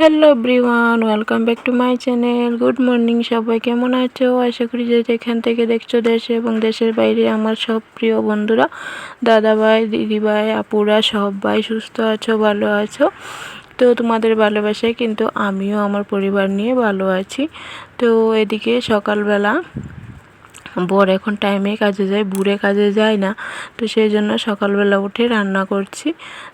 Hello everyone, welcome back to my channel. Good morning সবাই, কেমন আছো? আশা করি যে যেখান থেকে দেখছো দেশে এবং দেশের বাইরে আমার সব প্রিয় বন্ধুরা, দাদাভাই, দিদিভাই, আপুরা সবাই সুস্থ আছো, ভালো আছো। তো তোমাদের ভালোবাসায় কিন্তু আমিও আমার পরিবার নিয়ে ভালো আছি। তো এদিকে সকালবেলা বর এখন টাইমে কাজে যায়, বুড়ে কাজে যায় না। তো সেই জন্য সকালবেলা উঠে রান্না করছি।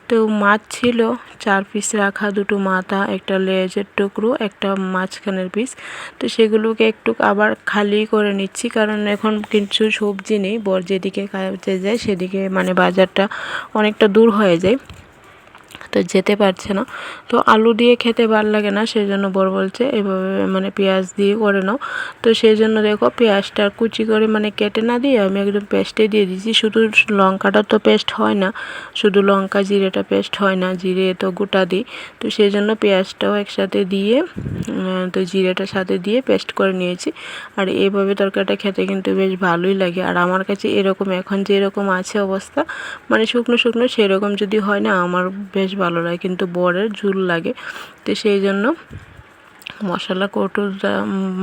তো মাছ ছিল 4 পিস রাখা, 2টো মাথা, একটা লেজের টুকরো, একটা মাঝখানের পিস। তো সেগুলোকে একটু আবার খালি করে নিচ্ছি, কারণ এখন কিছু সবজি নেই। বর যেদিকে কাজে যায় সেদিকে মানে বাজারটা অনেকটা দূর হয়ে যায়, তো যেতে পারছে না। তো আলু দিয়ে খেতে ভালো লাগে না, সেই জন্য বর বলছে এভাবে মানে পেঁয়াজ দিয়ে করে নাও। তো সেই জন্য দেখো পেঁয়াজটা কুচি করে মানে কেটে না দিয়ে আমি একদম পেস্টে দিয়ে দিয়েছি। শুধু লঙ্কাটা তো পেস্ট হয় না, শুধু লঙ্কা জিরেটা পেস্ট হয় না, জিরে তো গোটা দিই। তো সেই জন্য পেঁয়াজটাও একসাথে দিয়ে তো জিরেটার সাথে দিয়ে পেস্ট করে নিয়েছি। আর এইভাবে তরকারিটা খেতে কিন্তু বেশ ভালোই লাগে। আর আমার কাছে এরকম এখন যেরকম আছে অবস্থা, মানে শুকনো শুকনো সেরকম যদি হয় না আমার বেশ ভালো লাগে, কিন্তু বরের ঝুল লাগে। তো সেই জন্য মশলা কৌটোটা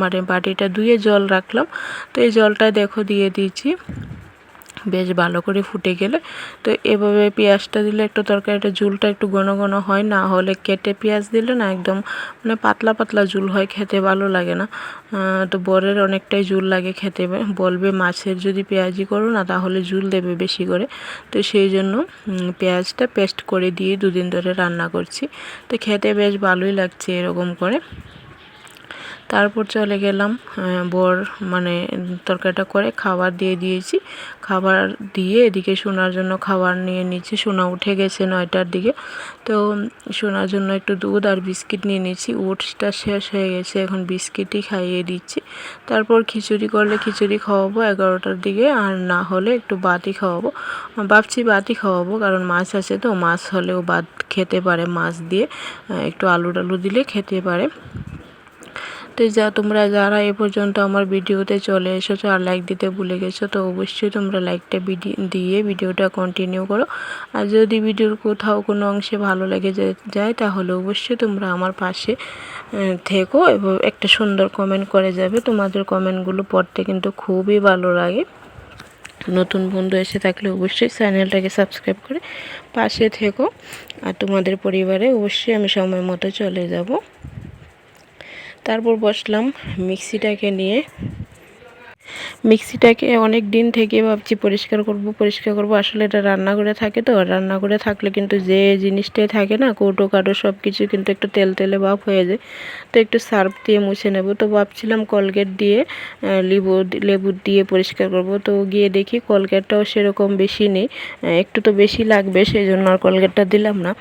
মানে বাটিটা ধুয়ে জল রাখলাম। তো এই জলটা দেখো দিয়ে দিয়েছি, বেশ ভালো করে ফুটে গেলে তো এভাবে পেঁয়াজটা দিলে একটু তরকারিটা ঝুলটা একটু ঘন ঘন হয়, না হলে কেটে পেঁয়াজ দিলে না একদম মানে পাতলা পাতলা ঝুল হয়, খেতে ভালো লাগে না। তো বরের অনেকটাই ঝুল লাগে খেতে, বলবে মাছের যদি পেঁয়াজি করো না তাহলে ঝুল দেবে বেশি করে। তো সেই জন্য পেঁয়াজটা পেস্ট করে দিয়ে 2 দিন ধরে রান্না করছি। তো খেতে বেশ ভালোই লাগছে এরকম করে। তারপর চলে গেলাম বর মানে তরকারিটা করে খাবার দিয়ে দিয়েছি। খাবার দিয়ে এদিকে সোনার জন্য খাবার নিয়ে নিচ্ছি। সোনা উঠে গেছে 9টার দিকে। তো সোনার জন্য একটু দুধ আর বিস্কিট নিয়ে নিচ্ছি। ওটসটা শেষ হয়ে গেছে, এখন বিস্কিটই খাইয়ে দিচ্ছি। তারপর খিচুড়ি করলে খিচুড়ি খাওয়াবো 11টার দিকে, আর না হলে একটু ভাতই খাওয়াবো। ভাবছি ভাতই খাওয়াবো, কারণ মাছ আছে, তো মাছ হলেও ভাত খেতে পারে, মাছ দিয়ে একটু আলু টালু দিলে খেতে পারে। তো তোমরা যারা এ পর্যন্ত আমার ভিডিওতে চলে এসেছো আর লাইক দিতে ভুলে গেছো, তো অবশ্যই তোমরা লাইকটা দিয়ে ভিডিওটা কন্টিনিউ করো। আর যদি ভিডিওর কোথাও কোনো অংশে ভালো লেগে যায় তাহলে অবশ্যই তোমরা আমার পাশে থেকো এবং একটা সুন্দর কমেন্ট করে যাবে। তোমাদের কমেন্টগুলো পড়তে কিন্তু খুবই ভালো লাগে। নতুন বন্ধু এসে থাকলে অবশ্যই চ্যানেলটাকে সাবস্ক্রাইব করে পাশে থেকো। আর তোমাদের পরিবারে অবশ্যই আমি সময় মতো চলে যাব। তারপর বসলাম মিক্সিটাকে নিয়ে। মিক্সিটাকে অনেক দিন থেকে ভাবছি পরিষ্কার করব। আসলে এটা রান্নাঘরে থাকে, তো রান্নাঘরে থাকলে কিন্তু যে জিনিসটাই থাকে না, কৌটো কাটো সব কিছু কিন্তু একটু তেল তেলে ভাব হয়ে যায়। তো একটু সার্ফ দিয়ে মুছে নেব। তো ভাবছিলাম কলগেট দিয়ে লেবু দিয়ে পরিষ্কার করব। তো গিয়ে দেখি কলগেটটাও সেরকম বেশি নেই, একটু তো বেশি লাগবে, সেই জন্য আর কলগেটটা দিলাম না।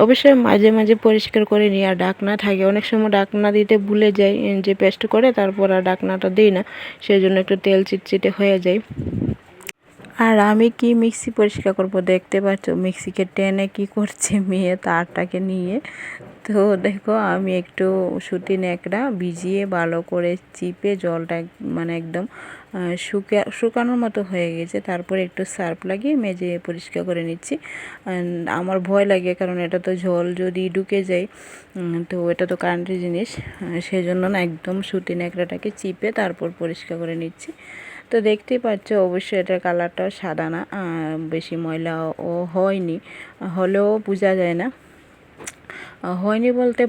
অবশ্যই মাঝে মাঝে পরিষ্কার করে নিই। আর ডাকনা থাকে, অনেক সময় ডাকনা দিতে ভুলে যাই, যে পেস্ট করে তারপর আর ডাকনাটা দিই না, সেই জন্য একটু তেল চিটচিটে হয়ে যায়। আর আমি কি মিক্সি পরিষ্কার করব, দেখতে পাচ্ছ মিক্সিকে টেনে কি করছে মেয়ে তারটাকে নিয়ে। তো দেখো আমি একটু সুতি ন্যাকড়া ভিজিয়ে ভালো করে চিপে জলটা মানে একদম শুকানোর মতো হয়ে গেছে, তারপরে একটু সার্ফ লাগিয়ে মেজে পরিষ্কার করে নিচ্ছি। আমার ভয় লাগে, কারণ এটা তো জল যদি ঢুকে যায়, তো এটা তো কারেন্টের জিনিস, সেই জন্য না একদম সুতি ন্যাকড়াটাকে চিপে তারপর পরিষ্কার করে নিচ্ছি। তো দেখতেই পাচ্ছ অবশ্যই এটার কালারটাও সাদা না, বেশি ময়লাও হয়নি, হলেও বোঝা যায় না। হয়নি বলতে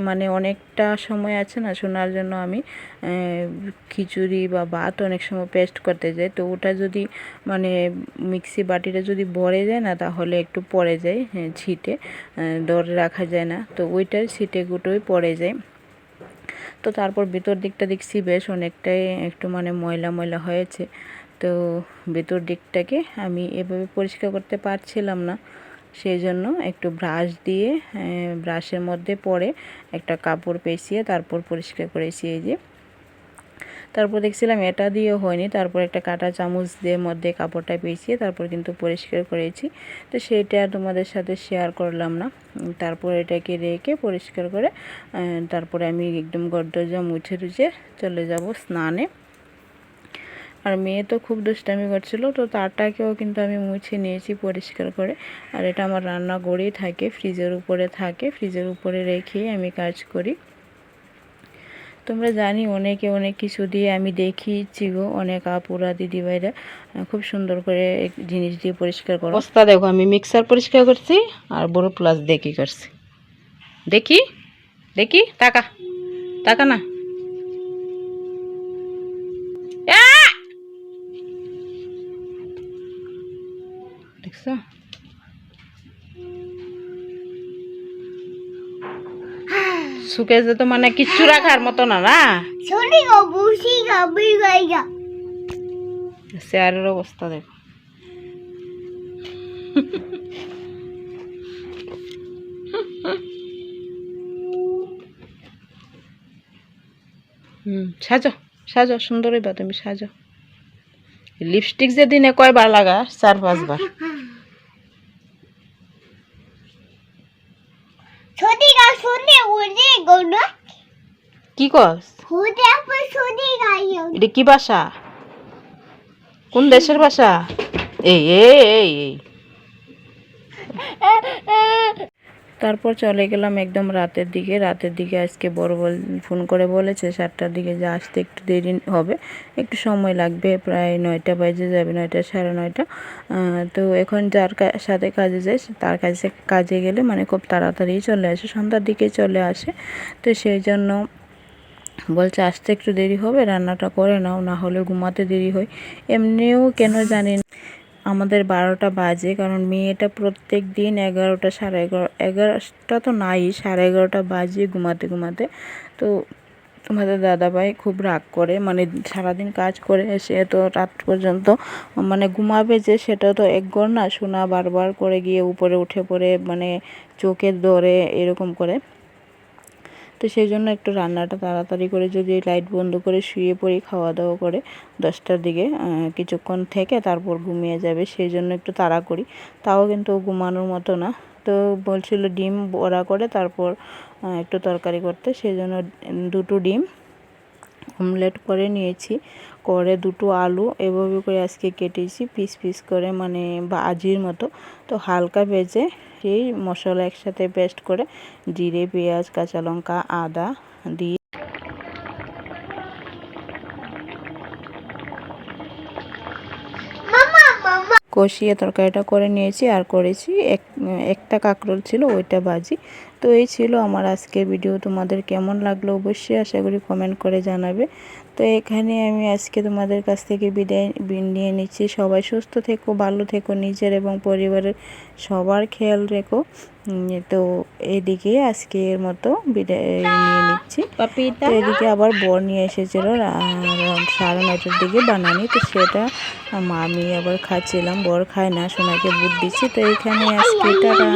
মানে অনেকটা সময় আছে না, শোনার জন্য আমি খিচুড়ি বা ভাত অনেক সময় পেস্ট করতে যাই, তো ওটা যদি মানে মিক্সি বাটিটা যদি ভরে যায় না তাহলে একটু পড়ে যায়, ছিটে ধরে রাখা যায় না, তো ওইটার ছিটে গুটোই পড়ে যায়। তো তারপর ভিতর দিকটা দেখছি বেশ অনেকটাই একটু মানে ময়লা ময়লা হয়েছে। তো ভিতর দিকটাকে আমি এভাবে পরিষ্কার করতে পারছিলাম না, সেই জন্য একটু ব্রাশ দিয়ে ব্রাশের মধ্যে পরে একটা কাপড় পেঁচিয়ে তারপর পরিষ্কার করেছি। এই যে তারপর দেখছিলাম এটা দিয়েও হয়নি, তারপর একটা কাঁটা চামচ দিয়ে মধ্যে কাপড়টা পেঁচিয়ে তারপর কিন্তু পরিষ্কার করেছি। তো সেইটা তোমাদের সাথে শেয়ার করলাম না। তারপর এটাকে রেখে পরিষ্কার করে তারপরে আমি একদম গড়দরজা মুছে টুছে চলে যাব স্নানে। আর মেয়ে তো খুব দুষ্টামি করছিল, তো তারটাকেও কিন্তু আমি মুছে নিয়েছি পরিষ্কার করে। আর এটা আমার রান্নাঘরেই থাকে, ফ্রিজের উপরে থাকে, ফ্রিজের উপরে রেখেই আমি কাজ করি। তোমরা জানি অনেকে অনেক কিছু দিয়ে আমি দেখিয়েছি গো, অনেক আপুরা দিদিভাইরা খুব সুন্দর করে জিনিস দিয়ে পরিষ্কার করো। বস্তা দেখো, আমি মিক্সার পরিষ্কার করছি আর বড় প্লাস দেখি করছি। দেখি দেখি টাকা টাকা না, দেখছো শুকে যেত, মানে কিচ্ছু রাখার মতো না। না চেয়ারের অবস্থা দেখো। সাজো সাজো, সুন্দর হইবা তুমি, সাজো। লিপস্টিক যে দিনে কয়বার লাগা? 4-5 বার। কি কস? এটা কি ভাষা? কোন দেশের ভাষা? এই এই এই এই তারপর চলে গেলাম একদম রাতের দিকে। আজকে বড় ফোন করে বলেছে 7টার দিকে যে আসতে একটু দেরি হবে, একটু সময় লাগবে, প্রায় 9টা বাজে যাবে, 9টা 9:30। তো এখন যার সাথে কাজে যায় তার কাজে গেলে মানে খুব তাড়াতাড়ি চলে আসে, সন্ধ্যার দিকে চলে আসে। তো সেই জন্য বলছে আসতে একটু দেরি হবে, রান্নাটা করে নাও, না হলে ঘুমাতে দেরি হয়। এমনিও কেন জানি আমাদের 12টা বাজে, কারণ মেয়েটা প্রত্যেক দিন 11টা 11:30 তো নাই, 11:30 বাজে ঘুমাতে। তো তোমাদের দাদাভাই খুব রাগ করে, মানে সারাদিন কাজ করে এসে তো রাত পর্যন্ত মানে ঘুমাবে যে, সেটা তো একঘর না, শোনা বারবার করে গিয়ে উপরে উঠে পড়ে, মানে চোখে ধরে এরকম করে। তো সেই জন্য একটু রান্নাটা তাড়াতাড়ি করে যদি লাইট বন্ধ করে শুয়ে পড়ি, খাওয়া দাওয়া করে 10টার দিকে কিছুক্ষণ থেকে তারপর ঘুমিয়ে যাবে, সেই জন্য একটু তাড়া করি। তাও কিন্তু ঘুমানোর মতো না। তো বলছিল ডিম বড়া করে তারপর একটু তরকারি করতে, সেই জন্য 2টো ডিম অমলেট করে নিয়েছি, করে 2টো আলু এভাবে করে আজকে কেটেছি পিস পিস করে, মানে ভাজির মতো। তো হালকা ভেজে সেই মশলা একসাথে পেস্ট করে জিরে, পেঁয়াজ, কাঁচা লঙ্কা, আদা দিয়ে কষিয়ে তরকারিটা করে নিয়েছি। আর করেছি একটা কাঁকরোল ছিল, ওইটা ভাজি। তো এই ছিল আমার আজকের ভিডিও। তোমাদের কেমন লাগলো অবশ্যই আশা করি কমেন্ট করে জানাবে। তো এখানে আমি আজকে তোমাদের কাছ থেকে বিদায় নিয়ে নিচ্ছি। সবাই সুস্থ থেকো, ভালো থেকো, নিজের এবং পরিবারের সবার খেয়াল রেখো। তো এদিকে আজকের মতো বিদায় নিয়ে নিচ্ছি। তো এদিকে আবার বর নিয়ে এসেছিলো 9:30 দিকে বানানি, তো সেটা আমি আবার খাচ্ছিলাম। বর খায় না, সোনাকে বুট দিচ্ছি। তো এইখানে আজকে টাটা।